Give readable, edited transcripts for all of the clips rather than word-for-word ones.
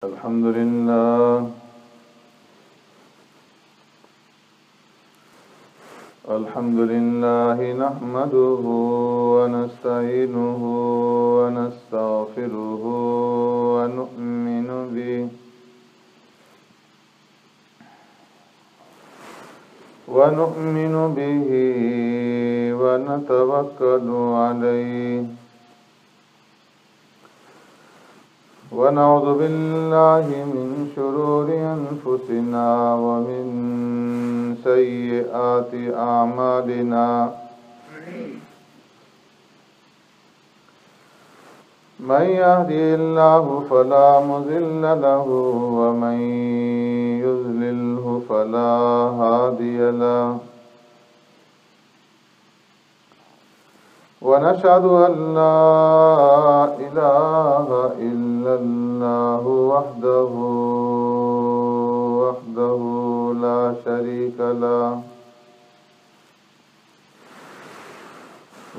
الحمد لله نحمده ونستعينه ونستغفره ونؤمن به ونتوكل عليه ونعوذ بالله من شرور أنفسنا ومن سيئات أعمالنا من يهدي الله فلا مضل له ومن يضلله فلا هادي له ونشهد أن لا إله إلا الله وحده لا شريك له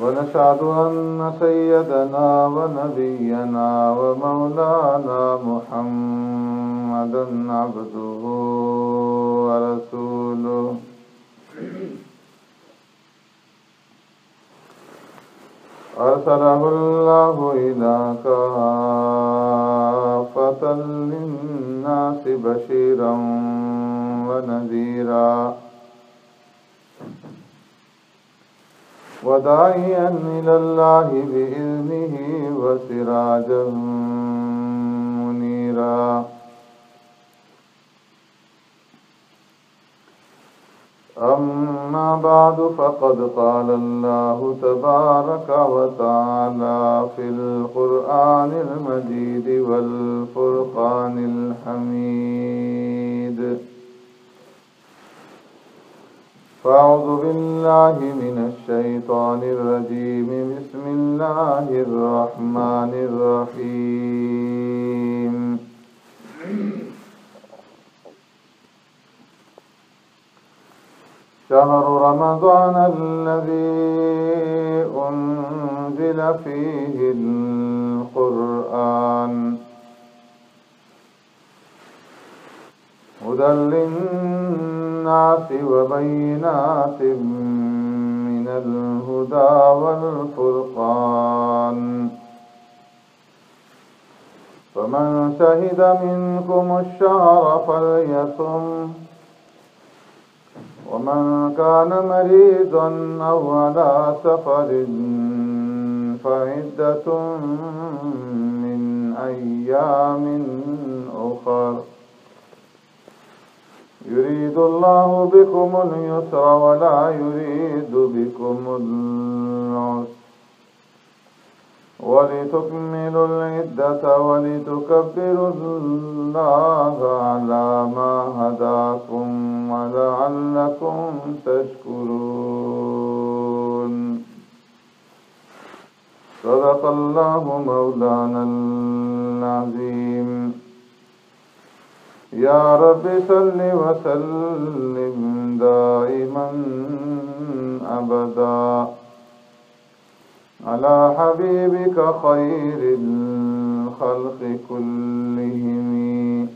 ونشهد أن سيدنا ونبينا ومولانا محمدا عبده ورسوله أرسله الله إلى كافة للناس بشيرا ونذيرا وداعيا إلى الله بإذنه وسراجا منيرا أما بعد فقد قال الله تبارك وتعالى في القرآن المجيد والفرقان الحميد فأعوذ بالله من الشيطان الرجيم بسم الله الرحمن الرحيم شهر رمضان الذي أنزل فيه القرآن هدى للناس وبينات من الهدى والفرقان فمن شهد منكم الشهر فليصم ومن كان مريضا أو على سفر فعدة من أيام أخر يريد الله بكم اليسر ولا يريد بكم العسر ولتكملوا العدة ولتكبروا الله على ما هداكم ولعلكم تشكرون صدق الله مولانا العظيم يا رب صل وسلم دائما أبدا على حبيبك خير الخلق كلهم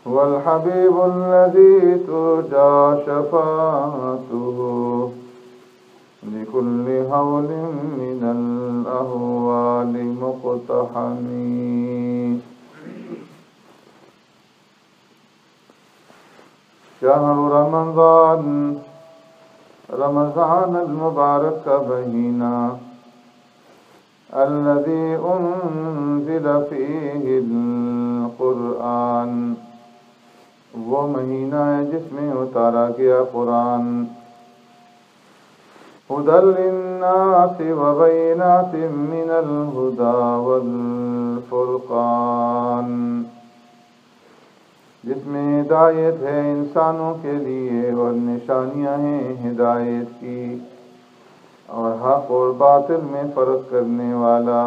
هو الحبيب الذي ترجى شفاعته لكل هول من الأهوال مقتحم شهر رمضان المبارک کا مہینہ الذي انزل فيه القرآن وہ مہینہ ہے جس میں اتارا گیا قرآن هدى للناس وبينات من الهدى والفرقان جس میں ہدایت ہے انسانوں کے لیے اور نشانیاں ہیں ہدایت کی اور حق اور باطل میں فرق کرنے والا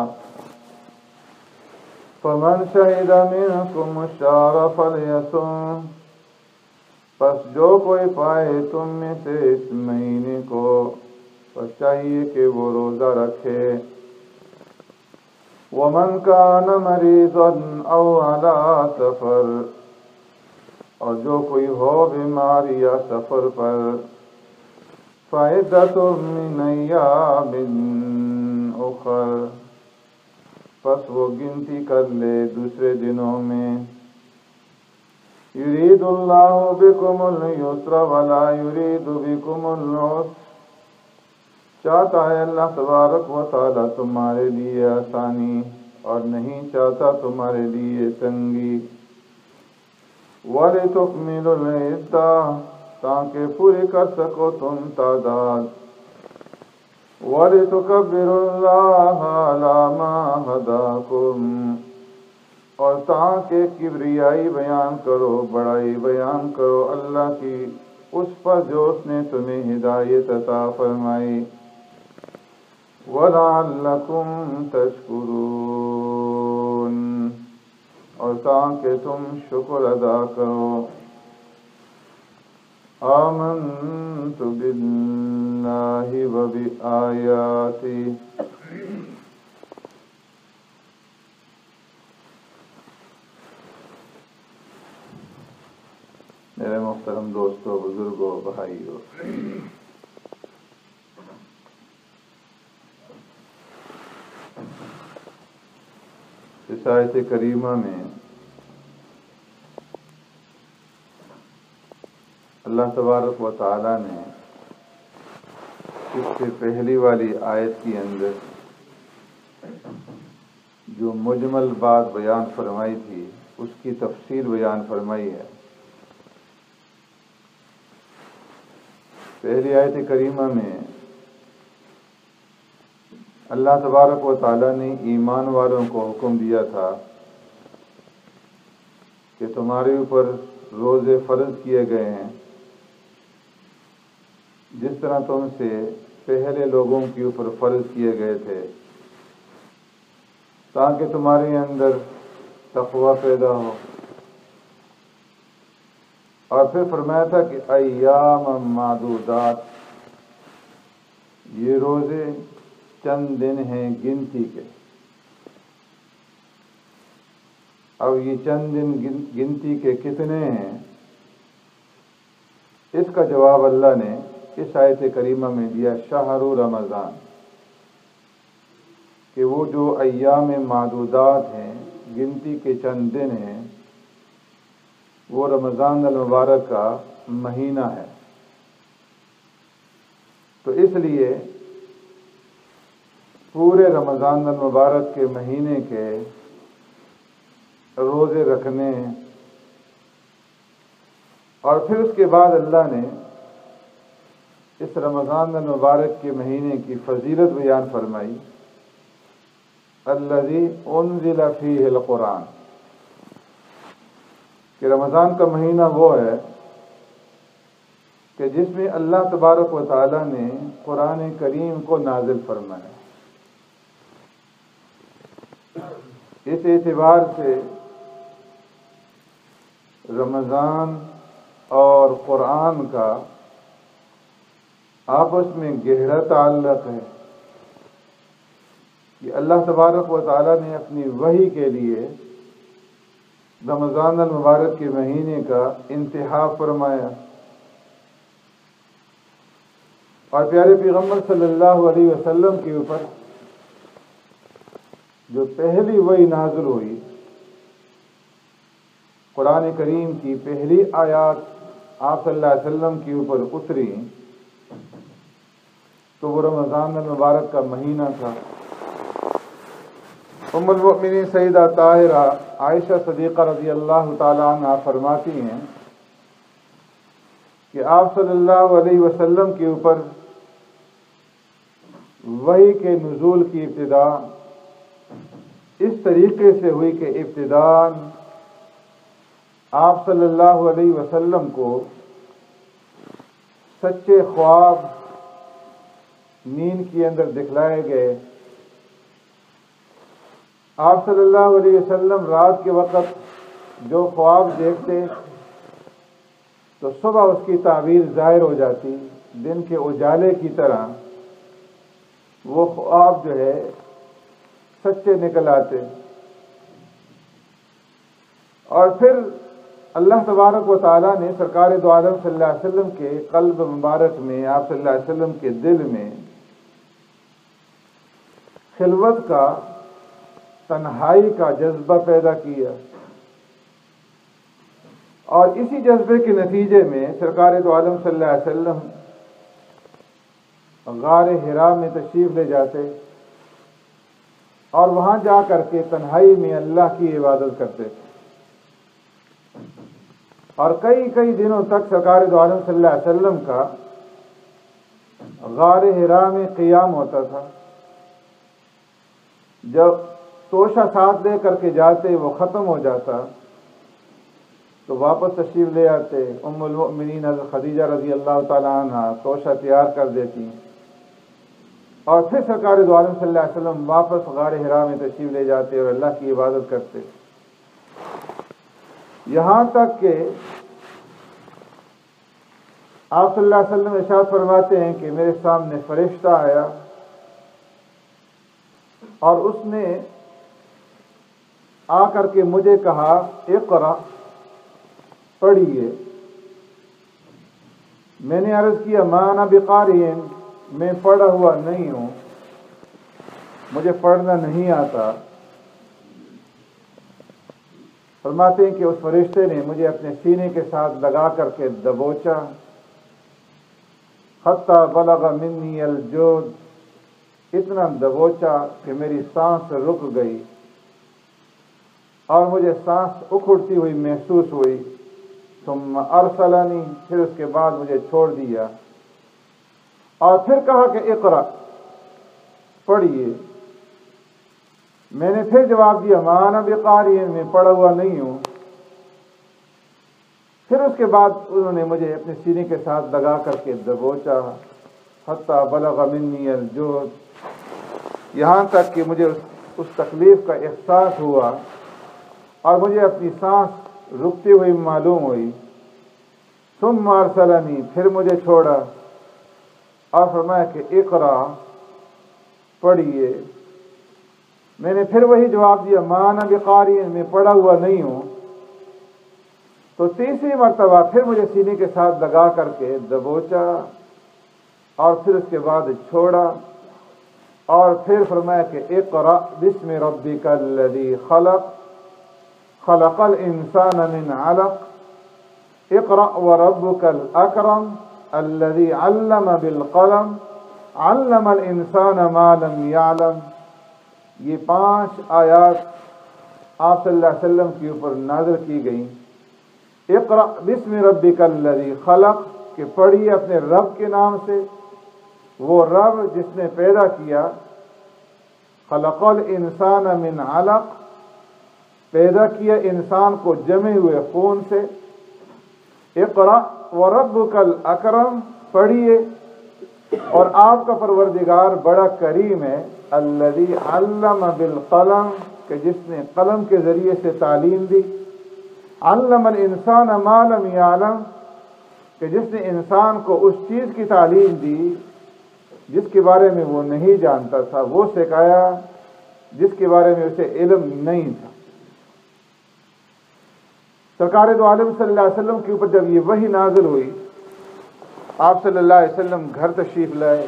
فمن شہد منکم الشہر فلیصم پس جو کوئی پائے تم میں سے اس مہینے کو پس چاہیے کہ وہ روزہ رکھے ومن كان مريضا او على سفر، اور جو کوئی ہو بیمار یا سفر پر، فعدۃ من ایام اخر، پس وہ گنتی کر لے دوسرے دنوں میں۔ یرید اللہ بکم اليسر ولا یرید بکم العسر، چاہتا ہے اللہ تبارک و تعالی تمہارے لیے آسانی اور نہیں چاہتا تمہارے لیے تنگی۔ وَلِتُكْمِلُوا الْعِدَّةَ، تاکہ پوری کر سکو تم تعداد۔ وَلِتُكَبِّرُوا اللَّهَ عَلَى مَا هَدَاكُمْ، اور تاکہ کبریائی بیان کرو، بڑائی بیان کرو اللہ کی اس پر جو اس نے تمہیں ہدایت عطا فرمائی۔ وَلَعَلَّكُمْ تَشْكُرُونَ، اور تاکہ تم شکر ادا کرو۔ آمنت باللہ وبآیاتہ، میرے محترم دوستوں، بزرگوں، بھائیوں، اس آیت کریمہ میں اللہ تبارک و تعالی نے اس سے پہلی والی آیت کے اندر جو مجمل بات بیان فرمائی تھی اس کی تفصیل بیان فرمائی ہے۔ پہلی آیت کریمہ میں اللہ تبارک و تعالی نے ایمان والوں کو حکم دیا تھا کہ تمہارے اوپر روزے فرض کیے گئے ہیں جس طرح تم سے پہلے لوگوں کے اوپر فرض کیے گئے تھے، تاکہ تمہارے اندر تقوی پیدا ہو۔ اور پھر فرمایا تھا کہ ایام معدودات، یہ روزے چند دن ہیں گنتی کے۔ اب یہ چند دن گنتی کے کتنے ہیں، اس کا جواب اللہ نے اس آیت کریمہ میں دیا، شہر رمضان، کہ وہ جو ایام معدودات ہیں، گنتی کے چند دن ہیں، وہ رمضان المبارک کا مہینہ ہے۔ تو اس لیے پورے رمضان المبارک کے مہینے کے روزے رکھنے، اور پھر اس کے بعد اللہ نے اس رمضان المبارک کے مہینے کی فضیلت بیان فرمائی، الذی انزل فیہ القرآن، کہ رمضان کا مہینہ وہ ہے کہ جس میں اللہ تبارک و تعالی نے قرآن کریم کو نازل فرمایا۔ اس اعتبار سے رمضان اور قرآن کا آپس میں گہرا تعلق ہے کہ اللہ تبارک و تعالی نے اپنی وحی کے لیے رمضان المبارک کے مہینے کا انتخاب فرمایا، اور پیارے پیغمبر صلی اللہ علیہ وسلم کے اوپر جو پہلی وحی نازل ہوئی، قرآن کریم کی پہلی آیات آپ صلی اللہ علیہ وسلم کے اوپر اتری، تو وہ رمضان المبارک کا مہینہ تھا۔ ام المؤمنین سیدہ طاہرہ عائشہ صدیقہ رضی اللہ تعالی عنہ فرماتی ہیں کہ آپ صلی اللہ علیہ وسلم کے اوپر وحی کے نزول کی ابتدا اس طریقے سے ہوئی کہ ابتداءً آپ صلی اللہ علیہ وسلم کو سچے خواب نیند کے اندر دکھلائے گئے۔ آپ صلی اللہ علیہ وسلم رات کے وقت جو خواب دیکھتے تو صبح اس کی تعبیر ظاہر ہو جاتی، دن کے اجالے کی طرح وہ خواب جو ہے سچے نکل آتے، اور پھر اللہ تبارک و تعالیٰ نے سرکار دو عالم صلی اللہ علیہ وسلم کے قلب مبارک میں، آپ صلی اللہ علیہ وسلم کے دل میں خلوت کا، تنہائی کا جذبہ پیدا کیا، اور اسی جذبے کے نتیجے میں سرکار دو عالم صلی اللہ علیہ وسلم غار حرا میں تشریف لے جاتے اور وہاں جا کر کے تنہائی میں اللہ کی عبادت کرتے تھے، اور کئی کئی دنوں تک سرکار دو عالم صلی اللہ علیہ وسلم کا غار حرا میں قیام ہوتا تھا۔ جب توشہ ساتھ لے کر کے جاتے وہ ختم ہو جاتا تو واپس تشریف لے آتے، ام المؤمنین حضرت خدیجہ رضی اللہ تعالیٰ عنہ توشہ تیار کر دیتی، اور پھر سرکار دو عالم صلی اللہ علیہ وسلم واپس غار حرا میں تشریف لے جاتے اور اللہ کی عبادت کرتے، یہاں تک کہ آپ صلی اللہ علیہ وسلم ارشاد فرماتے ہیں کہ میرے سامنے فرشتہ آیا اور اس نے آ کر کے مجھے کہا اقرا، پڑھیے۔ میں نے عرض کیا ما انا بقاری، میں پڑھا ہوا نہیں ہوں، مجھے پڑھنا نہیں آتا۔ فرماتے ہیں کہ اس فرشتے نے مجھے اپنے سینے کے ساتھ لگا کر کے دبوچا، حتی بلغ منی الجود، اتنا دبوچا کہ میری سانس رک گئی اور مجھے سانس اکھڑتی ہوئی محسوس ہوئی۔ ثم ارسلنی، پھر اس کے بعد مجھے چھوڑ دیا اور پھر کہا کہ اقرا، پڑھیے۔ میں نے پھر جواب دیا ما انا بقاری، میں پڑھا ہوا نہیں ہوں۔ پھر اس کے بعد انہوں نے مجھے اپنے سینے کے ساتھ لگا کر کے دبوچا، حتی بلغ منی الجود، یہاں تک کہ مجھے اس تکلیف کا احساس ہوا اور مجھے اپنی سانس رکتی ہوئی معلوم ہوئی۔ ثم ارسلنی، پھر مجھے چھوڑا اور فرمایا کہ اقرا، پڑھیے۔ میں نے پھر وہی جواب دیا ما انا بقاری، میں پڑھا ہوا نہیں ہوں۔ تو تیسری مرتبہ پھر مجھے سینے کے ساتھ لگا کر کے دبوچا اور پھر اس کے بعد چھوڑا اور پھر فرمایا کہ اقرا بسم ربک الذی خلق، خلق الانسان من علق، اقرا وربک الاکرم الذی علم بالقلم، علم الانسان ما لم یعلم۔ یہ 5 آیات آپ صلی اللہ علیہ وسلم کے اوپر نازل کی گئیں۔ اقرا بسم ربک الذی خلق، کہ پڑھیے اپنے رب کے نام سے، وہ رب جس نے پیدا کیا۔ خلق الانسان من علق، پیدا کیا انسان کو جمے ہوئے خون سے۔ اقرا وربک الاکرم، پڑھیے اور آپ کا پروردگار بڑا کریم ہے۔ الذی علم بالقلم، کہ جس نے قلم کے ذریعے سے تعلیم دی۔ علم الانسان ما لم یعلم، کہ جس نے انسان کو اس چیز کی تعلیم دی جس کے بارے میں وہ نہیں جانتا تھا، وہ سکھایا جس کے بارے میں اسے علم نہیں تھا۔ سرکار دو عالم صلی اللہ علیہ وسلم کے اوپر جب یہ وحی نازل ہوئی، آپ صلی اللہ علیہ وسلم گھر تشریف لائے،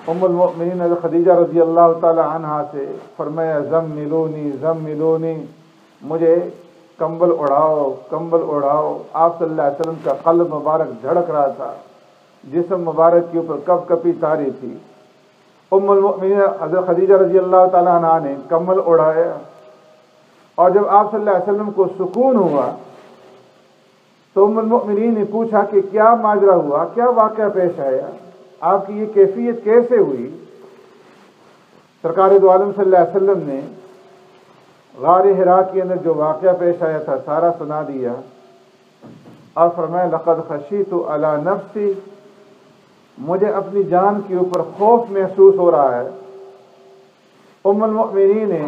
ام المؤمنین حضرت خدیجہ رضی اللہ تعالی عنہا سے فرمایا زملونی زملونی، مجھے کمبل اڑاؤ کمبل اڑاؤ۔ آپ صلی اللہ علیہ وسلم کا قلب مبارک دھڑک رہا تھا، جسم مبارک کے اوپر کپ کپی طاری تھی۔ ام المؤمنین حضرت خدیجہ رضی اللہ تعالی عنہا نے کمبل اڑایا، اور جب آپ صلی اللہ علیہ وسلم کو سکون ہوا تو ام المؤمنین نے پوچھا کہ کیا ماجرا ہوا، کیا واقعہ پیش آیا، آپ کی یہ کیفیت کیسے ہوئی؟ سرکار دو عالم صلی اللہ علیہ وسلم نے غار حرا کے اندر جو واقعہ پیش آیا تھا سارا سنا دیا، اور فرمایا لقد خشیت علی نفسی، مجھے اپنی جان کے اوپر خوف محسوس ہو رہا ہے۔ ام المؤمنین نے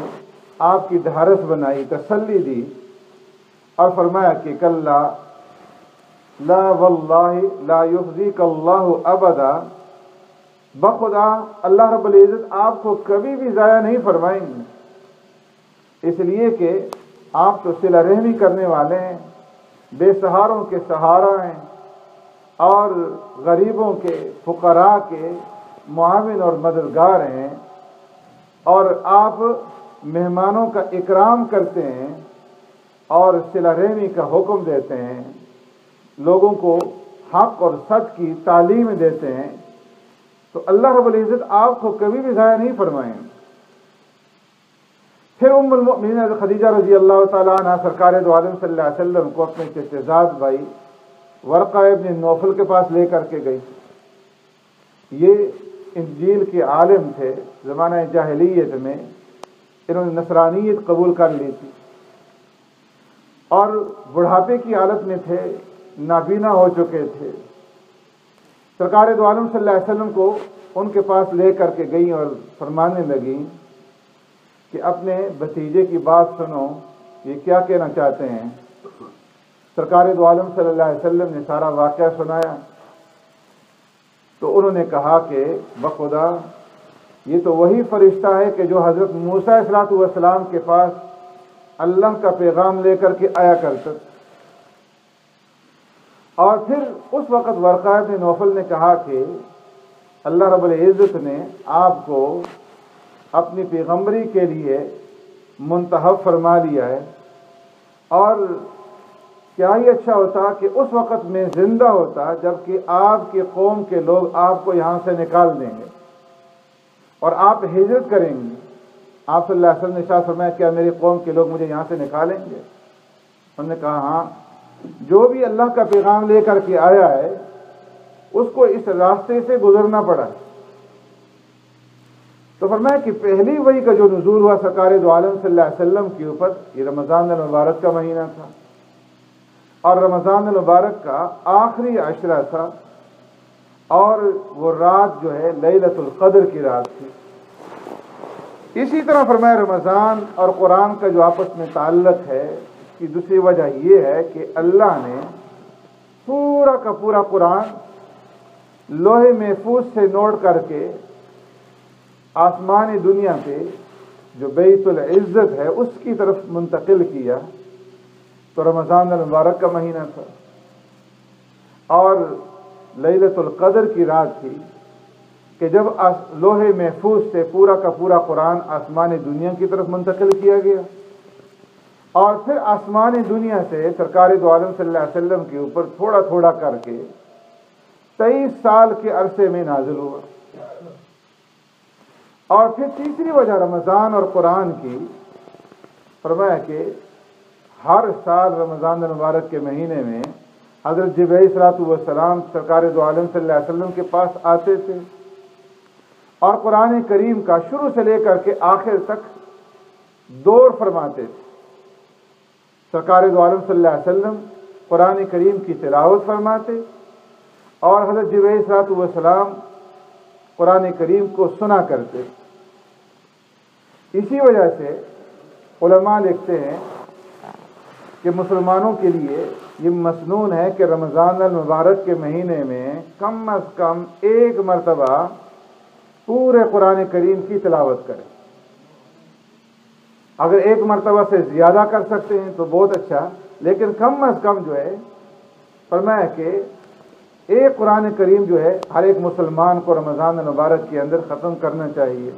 آپ کی ڈھارس بنائی، تسلی دی اور فرمایا کہ کلا لا واللہ لا یخزیک اللہ ابدا، بخدا اللہ رب العزت آپ کو کبھی بھی ضائع نہیں فرمائیں گے، اس لیے کہ آپ تو صلہ رحمی کرنے والے ہیں، بے سہاروں کے سہارا ہیں، اور غریبوں کے، فقراء کے معاون اور مددگار ہیں، اور آپ مہمانوں کا اکرام کرتے ہیں اور صلہ رحمی کا حکم دیتے ہیں، لوگوں کو حق اور سچ کی تعلیم دیتے ہیں، تو اللہ رب العزت آپ کو کبھی بھی ضائع نہیں فرمائیں۔ پھر ام المؤمنین خدیجہ رضی اللہ تعالیٰ عنہ سرکار دو عالم صلی اللہ علیہ وسلم کو اپنے چچزاد بھائی ورقہ ابن نوفل کے پاس لے کر کے گئی۔ یہ انجیل کے عالم تھے، زمانہ جاہلیت میں انہوں نے نصرانیت قبول کر لی تھی، اور بڑھاپے کی حالت میں تھے، نابینا ہو چکے تھے۔ سرکار دو عالم صلی اللہ علیہ وسلم کو ان کے پاس لے کر کے گئیں اور فرمانے لگیں کہ اپنے بھتیجے کی بات سنو، یہ کیا کہنا چاہتے ہیں۔ سرکار دو عالم صلی اللہ علیہ وسلم نے سارا واقعہ سنایا، تو انہوں نے کہا کہ بخدا یہ تو وہی فرشتہ ہے کہ جو حضرت موسیٰ علیہ السلام کے پاس اللہ کا پیغام لے کر کے آیا کرتا۔ اور پھر اس وقت ورقہ ابن نوفل نے کہا کہ اللہ رب العزت نے آپ کو اپنی پیغمبری کے لیے منتخب فرما لیا ہے، اور کیا ہی اچھا ہوتا کہ اس وقت میں زندہ ہوتا جبکہ آپ کے قوم کے لوگ آپ کو یہاں سے نکال دیں گے اور آپ ہجرت کریں گے۔ آپ صلی اللہ علیہ وسلم نے ارشاد فرمایا کیا میری قوم کے لوگ مجھے یہاں سے نکالیں گے؟ انہوں نے کہا ہاں، جو بھی اللہ کا پیغام لے کر کے آیا ہے اس کو اس راستے سے گزرنا پڑا۔ تو فرمایا کہ پہلی وحی کا جو نزول ہوا سرکار دو عالم صلی اللہ علیہ وسلم کے اوپر، یہ رمضان المبارک کا مہینہ تھا، اور رمضان المبارک کا آخری عشرہ تھا، اور وہ رات جو ہے لیلۃ القدر کی رات تھی۔ اسی طرح فرمایا رمضان اور قرآن کا جو آپس میں تعلق ہے، اس کی دوسری وجہ یہ ہے کہ اللہ نے پورا کا پورا قرآن لوح محفوظ سے نوٹ کر کے آسمانی دنیا پہ جو بیت العزت ہے اس کی طرف منتقل کیا۔ تو رمضان المبارک کا مہینہ تھا، اور لیلۃ القدر کی رات تھی کہ جب لوح محفوظ سے پورا کا پورا قرآن آسمانی دنیا کی طرف منتقل کیا گیا، اور پھر آسمانی دنیا سے سرکار دو عالم صلی اللہ علیہ وسلم کے اوپر تھوڑا تھوڑا کر کے 23 سال کے عرصے میں نازل ہوا۔ اور پھر تیسری وجہ رمضان اور قرآن کی، فرمایا کہ ہر سال رمضان المبارک کے مہینے میں حضرت جبرائیل صلی اللہ علیہ وسلم سرکار دو عالم صلی اللہ علیہ وسلم کے پاس آتے تھے، اور قرآن کریم کا شروع سے لے کر کے آخر تک دور فرماتے تھے۔ سرکار دو عالم صلی اللہ علیہ وسلم قرآن کریم کی تلاوت فرماتے، اور حضرت جبرائیل صلی اللہ علیہ وسلم قرآن کریم کو سنا کرتے۔ اسی وجہ سے علماء لکھتے ہیں کہ مسلمانوں کے لیے یہ مسنون ہے کہ رمضان المبارک کے مہینے میں کم از کم ایک مرتبہ پورے قرآن کریم کی تلاوت کریں۔ اگر ایک مرتبہ سے زیادہ کر سکتے ہیں تو بہت اچھا، لیکن کم از کم جو ہے فرمایا کہ ایک قرآن کریم جو ہے ہر ایک مسلمان کو رمضان المبارک کے اندر ختم کرنا چاہیے۔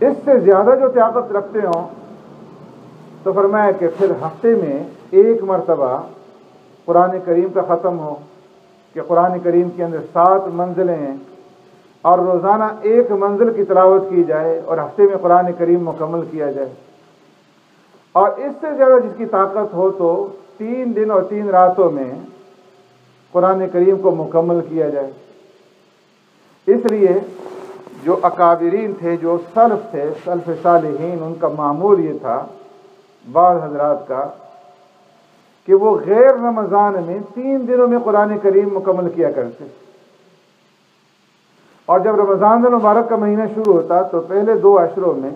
اس سے زیادہ جو طاقت رکھتے ہوں تو فرمایا کہ پھر ہفتے میں ایک مرتبہ قرآن کریم کا ختم ہو، کہ قرآن کریم کے اندر 7 منزلیں ہیں، اور روزانہ ایک منزل کی تلاوت کی جائے، اور ہفتے میں قرآن کریم مکمل کیا جائے۔ اور اس سے زیادہ جس کی طاقت ہو تو 3 دن اور 3 راتوں میں قرآن کریم کو مکمل کیا جائے۔ اس لیے جو اکابرین تھے، جو سلف تھے، سلف صالحین، ان کا معمول یہ تھا بعض حضرات کا کہ وہ غیر رمضان میں 3 دنوں میں قرآن کریم مکمل کیا کرتے، اور جب رمضان المبارک کا مہینہ شروع ہوتا تو پہلے 2 عشروں میں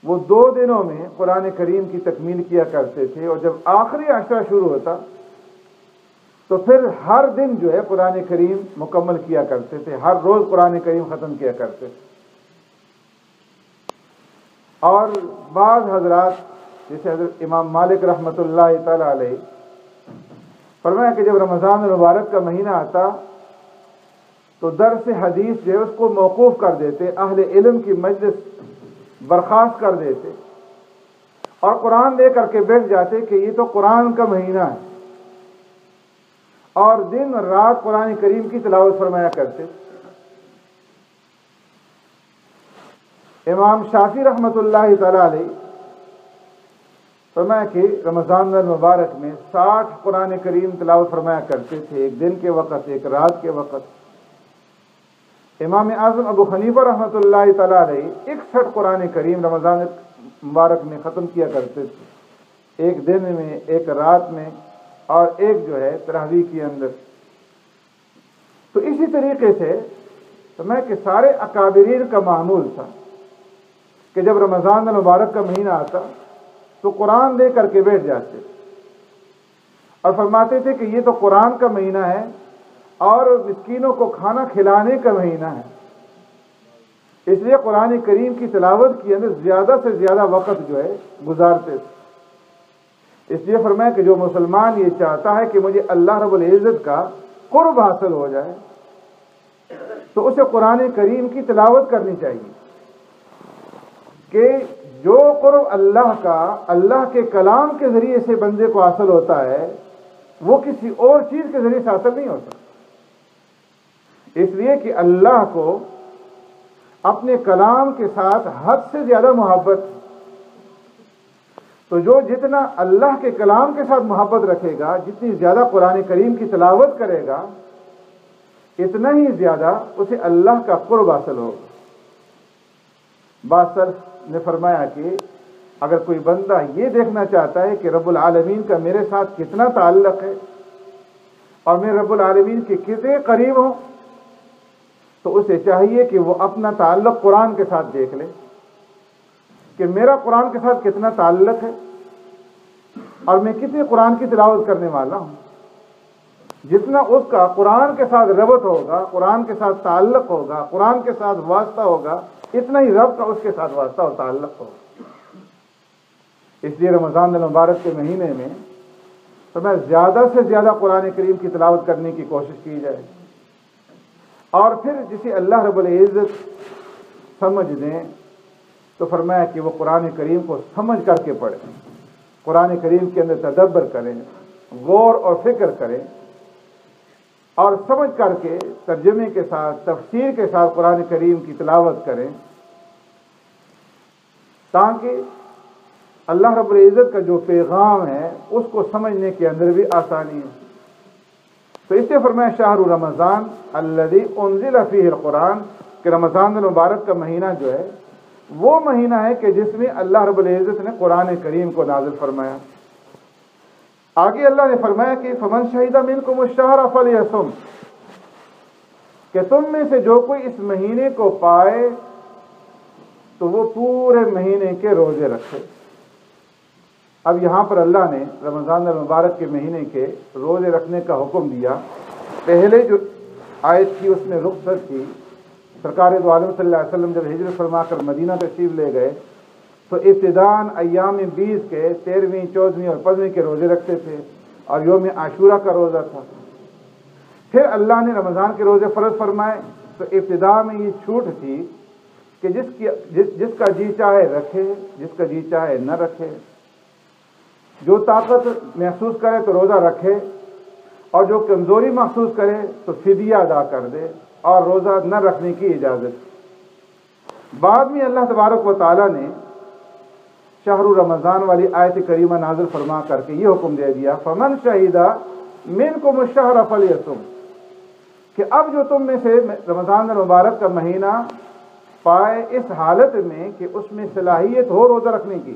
وہ 2 دنوں میں قرآن کریم کی تکمیل کیا کرتے تھے، اور جب آخری عشرہ شروع ہوتا تو پھر ہر دن جو ہے قرآن کریم مکمل کیا کرتے تھے، ہر روز قرآن کریم ختم کیا کرتے تھے۔ اور بعض حضرات جیسے حضرت امام مالک رحمۃ اللہ تعالی علیہ فرمایا کہ جب رمضان المبارک کا مہینہ آتا تو درس حدیث جو ہے اس کو موقوف کر دیتے، اہل علم کی مجلس برخاست کر دیتے اور قرآن لے کر کے بیٹھ جاتے کہ یہ تو قرآن کا مہینہ ہے، اور دن رات قرآن کریم کی تلاوت فرمایا کرتے۔ امام شافعی رحمۃ اللہ تعالی علیہ فرمایا کہ رمضان المبارک میں 60 قرآن کریم تلاوت فرمایا کرتے تھے، ایک دن کے وقت، ایک رات کے وقت۔ امام اعظم ابو حنیفہ رحمۃ اللہ تعالی علیہ 61 قرآن کریم رمضان مبارک میں ختم کیا کرتے تھے، ایک دن میں، ایک رات میں، اور ایک جو ہے تراویح کے اندر۔ تو اسی طریقے سے فرمایا کہ سارے اکابرین کا معمول تھا کہ جب رمضان المبارک کا مہینہ آتا تو قرآن لے کر کے بیٹھ جاتے اور فرماتے تھے کہ یہ تو قرآن کا مہینہ ہے اور مسکینوں کو کھانا کھلانے کا مہینہ ہے، اس لیے قرآن کریم کی تلاوت کے اندر زیادہ سے زیادہ وقت جو ہے گزارتے تھے۔ اس لیے فرمایا کہ جو مسلمان یہ چاہتا ہے کہ مجھے اللہ رب العزت کا قرب حاصل ہو جائے تو اسے قرآن کریم کی تلاوت کرنی چاہیے، کہ جو قرب اللہ کا اللہ کے کلام کے ذریعے سے بندے کو حاصل ہوتا ہے وہ کسی اور چیز کے ذریعے سے حاصل نہیں ہوتا۔ اس لیے کہ اللہ کو اپنے کلام کے ساتھ حد سے زیادہ محبت، تو جو جتنا اللہ کے کلام کے ساتھ محبت رکھے گا، جتنی زیادہ قرآن کریم کی تلاوت کرے گا، اتنا ہی زیادہ اسے اللہ کا قرب حاصل ہوگا۔ بعض سلف نے فرمایا کہ اگر کوئی بندہ یہ دیکھنا چاہتا ہے کہ رب العالمین کا میرے ساتھ کتنا تعلق ہے اور میں رب العالمین کے کتنے قریب ہوں، تو اسے چاہیے کہ وہ اپنا تعلق قرآن کے ساتھ دیکھ لے کہ میرا قرآن کے ساتھ کتنا تعلق ہے اور میں کتنی قرآن کی تلاوت کرنے والا ہوں۔ جتنا اس کا قرآن کے ساتھ ربط ہوگا، قرآن کے ساتھ تعلق ہوگا، قرآن کے ساتھ واسطہ ہوگا، اتنا ہی رب کا اس کے ساتھ واسطہ اور تعلق ہوگا۔ اس لیے رمضان المبارک کے مہینے میں زیادہ سے زیادہ قرآن کریم کی تلاوت کرنے کی کوشش کی جائے، اور پھر جسے اللہ رب العزت سمجھ دیں تو فرمایا کہ وہ قرآن کریم کو سمجھ کر کے پڑھیں، قرآن کریم کے اندر تدبر کریں، غور اور فکر کریں، اور سمجھ کر کے ترجمے کے ساتھ، تفسیر کے ساتھ قرآن کریم کی تلاوت کریں، تاکہ اللہ رب العزت کا جو پیغام ہے اس کو سمجھنے کے اندر بھی آسانی ہے۔ تو اس سے فرمایا شہر رمضان الذی انزل فیہ القرآن، کہ رمضان المبارک کا مہینہ جو ہے وہ مہینہ ہے کہ جس میں اللہ رب العزت نے قرآن کریم کو نازل فرمایا۔ آگے اللہ نے فرمایا کہ فمن شہد منکم الشہر فلیصم، کہ تم میں سے جو کوئی اس مہینے کو پائے تو وہ پورے مہینے کے روزے رکھے۔ اب یہاں پر اللہ نے رمضان المبارک کے مہینے کے روزے رکھنے کا حکم دیا۔ پہلے جو آیت تھی اس میں رخصت تھی، سرکار دو عالم صلی اللہ علیہ وسلم جب ہجرت فرما کر مدینہ تشریف لے گئے تو ابتداءً ایام 20 کے 13ویں، 14ویں اور 15ویں کے روزے رکھتے تھے، اور یوم عاشورہ کا روزہ تھا۔ پھر اللہ نے رمضان کے روزے فرض فرمائے تو ابتداء میں یہ چھوٹ تھی کہ جس کا جی چاہے رکھے، جس کا جی چاہے نہ رکھے، جو طاقت محسوس کرے تو روزہ رکھے، اور جو کمزوری محسوس کرے تو فدیہ ادا کر دے، اور روزہ نہ رکھنے کی اجازت۔ بعد میں اللہ تبارک و تعالیٰ نے شہر رمضان والی آیت کریمہ نازل فرما کر کے یہ حکم دے دیا فمن شہد منکم الشہر فلیصم، کہ اب جو تم میں سے رمضان المبارک کا مہینہ پائے اس حالت میں کہ اس میں صلاحیت ہو روزہ رکھنے کی،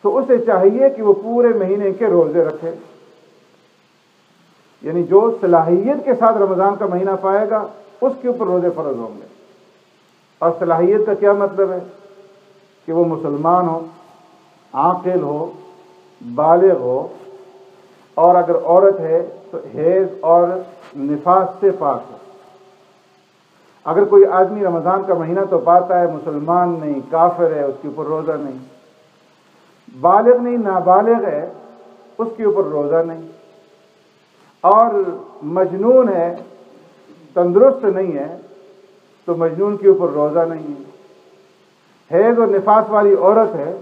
تو اسے چاہیے کہ وہ پورے مہینے کے روزے رکھے۔ یعنی جو صلاحیت کے ساتھ رمضان کا مہینہ پائے گا اس کے اوپر روزے فرض ہوں گے۔ اور صلاحیت کا کیا مطلب ہے؟ کہ وہ مسلمان ہو، عاقل ہو، بالغ ہو، اور اگر عورت ہے تو حیض اور نفاس سے پاک ہو۔ اگر کوئی آدمی رمضان کا مہینہ تو پاتا ہے، مسلمان نہیں، کافر ہے، اس کے اوپر روزہ نہیں، بالغ نہیں، نابالغ ہے، اس کے اوپر روزہ نہیں، اور مجنون ہے، تندرست نہیں ہے، تو مجنون کے اوپر روزہ نہیں ہے۔ حیض اور نفاس والی عورت ہے،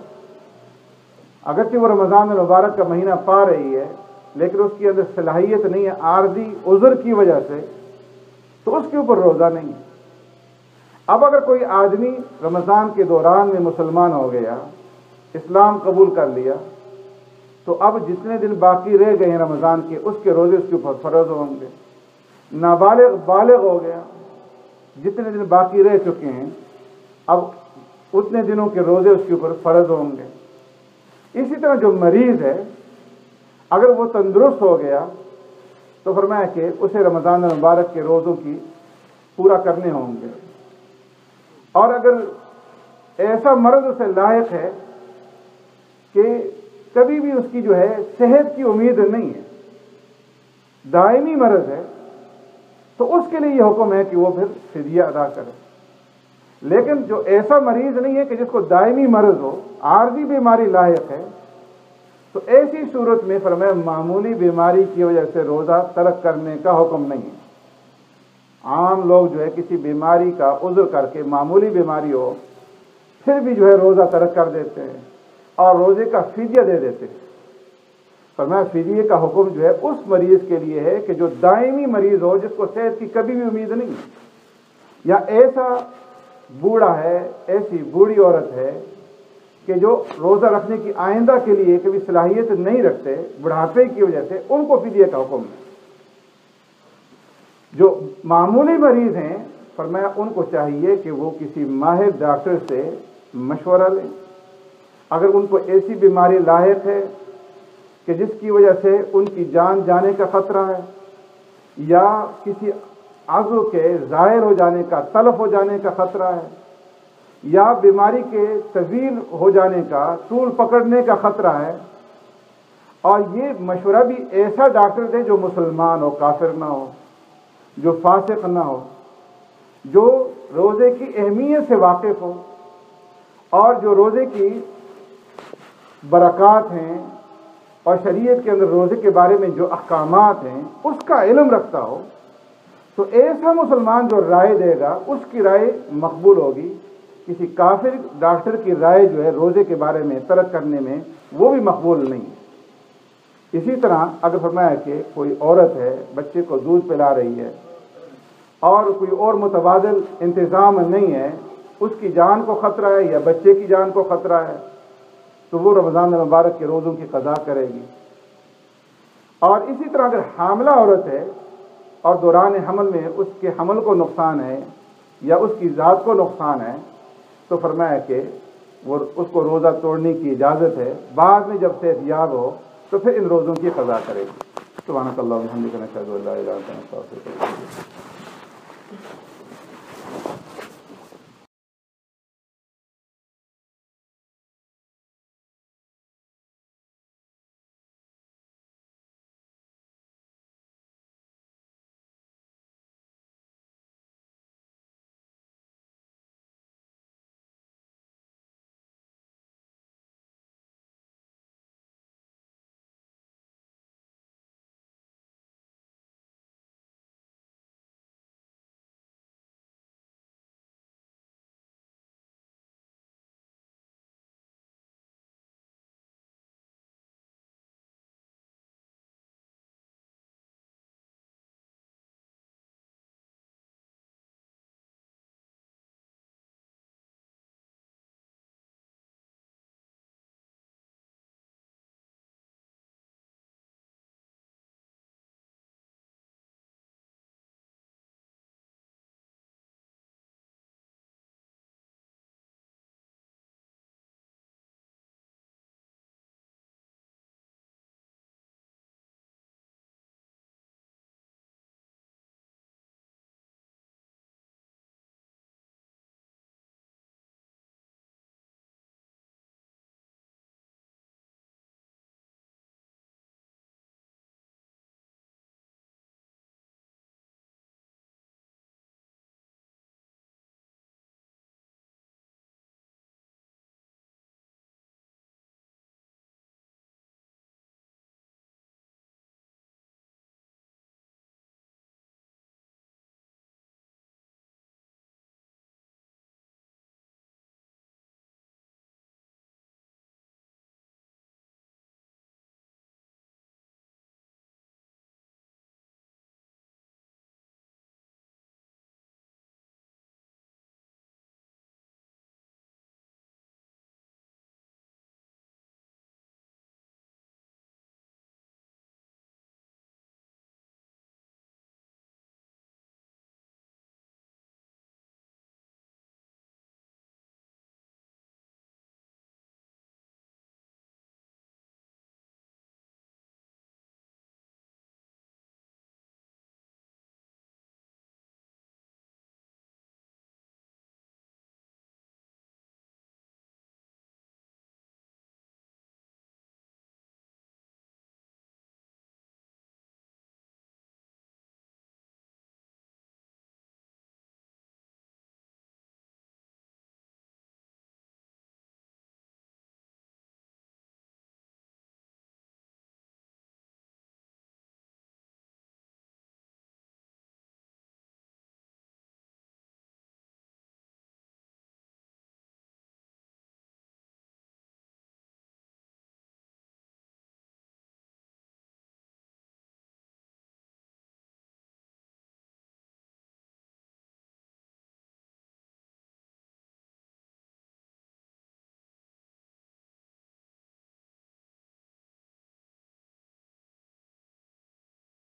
اگرچہ وہ رمضان المبارک کا مہینہ پا رہی ہے لیکن اس کی اندر صلاحیت نہیں ہے عارضی عذر کی وجہ سے، تو اس کے اوپر روزہ نہیں ہے۔ اب اگر کوئی آدمی رمضان کے دوران میں مسلمان ہو گیا، اسلام قبول کر لیا، تو اب جتنے دن باقی رہ گئے ہیں رمضان کے، اس کے روزے اس کے اوپر فرض ہوں گے۔ نابالغ بالغ ہو گیا، جتنے دن باقی رہ چکے ہیں اب اتنے دنوں کے روزے اس کے اوپر فرض ہوں گے۔ اسی طرح جو مریض ہے، اگر وہ تندرست ہو گیا تو فرمایا کہ اسے رمضان المبارک کے روزوں کی پورا کرنے ہوں گے۔ اور اگر ایسا مرض اسے لاحق ہے کہ کبھی بھی اس کی جو ہے صحت کی امید نہیں ہے، دائمی مرض ہے، تو اس کے لیے یہ حکم ہے کہ وہ پھر فدیہ ادا کرے۔ لیکن جو ایسا مریض نہیں ہے کہ جس کو دائمی مرض ہو، عارضی بیماری لاحق ہے، تو ایسی صورت میں فرمایا معمولی بیماری کی وجہ سے روزہ ترک کرنے کا حکم نہیں ہے۔ عام لوگ جو ہے کسی بیماری کا عذر کر کے، معمولی بیماری ہو، پھر بھی جو ہے روزہ ترک کر دیتے ہیں اور روزے کا فدیہ دے دیتے ہیں۔ فرمایا فدیے کا حکم جو ہے اس مریض کے لیے ہے کہ جو دائمی مریض ہو، جس کو صحت کی کبھی بھی امید نہیں ہے، یا ایسا بوڑھا ہے، ایسی بوڑھی عورت ہے کہ جو روزہ رکھنے کی آئندہ کے لیے کبھی صلاحیت نہیں رکھتے، بڑھاپے کی وجہ سے، ان کو فدیے کا حکم ہے۔ جو معمولی مریض ہیں فرمایا ان کو چاہیے کہ وہ کسی ماہر ڈاکٹر سے مشورہ لیں۔ اگر ان کو ایسی بیماری لاحق ہے کہ جس کی وجہ سے ان کی جان جانے کا خطرہ ہے، یا کسی عضو کے ظاہر ہو جانے کا، تلف ہو جانے کا خطرہ ہے، یا بیماری کے طویل ہو جانے کا، طول پکڑنے کا خطرہ ہے، اور یہ مشورہ بھی ایسا ڈاکٹر دے جو مسلمان ہو، کافر نہ ہو، جو فاسق نہ ہو، جو روزے کی اہمیت سے واقف ہو، اور جو روزے کی برکات ہیں اور شریعت کے اندر روزے کے بارے میں جو احکامات ہیں اس کا علم رکھتا ہو، تو ایسا مسلمان جو رائے دے گا اس کی رائے مقبول ہوگی۔ کسی کافر ڈاکٹر کی رائے جو ہے روزے کے بارے میں ترک کرنے میں وہ بھی مقبول نہیں ہے۔ اسی طرح اگر فرمایا کہ کوئی عورت ہے، بچے کو دودھ پلا رہی ہے اور کوئی اور متبادل انتظام نہیں ہے، اس کی جان کو خطرہ ہے یا بچے کی جان کو خطرہ ہے، تو وہ رمضان المبارک کے روزوں کی قضا کرے گی۔ اور اسی طرح اگر حاملہ عورت ہے اور دوران حمل میں اس کے حمل کو نقصان ہے یا اس کی ذات کو نقصان ہے، تو فرمایا کہ وہ اس کو روزہ توڑنے کی اجازت ہے، بعد میں جب صحت یاب ہو تو پھر ان روزوں کی قضا کرے گی۔ سبحانک اللہم و بحمدک، نشہد ان لا الہ الا انت، نستغفرک و نتوب الیک۔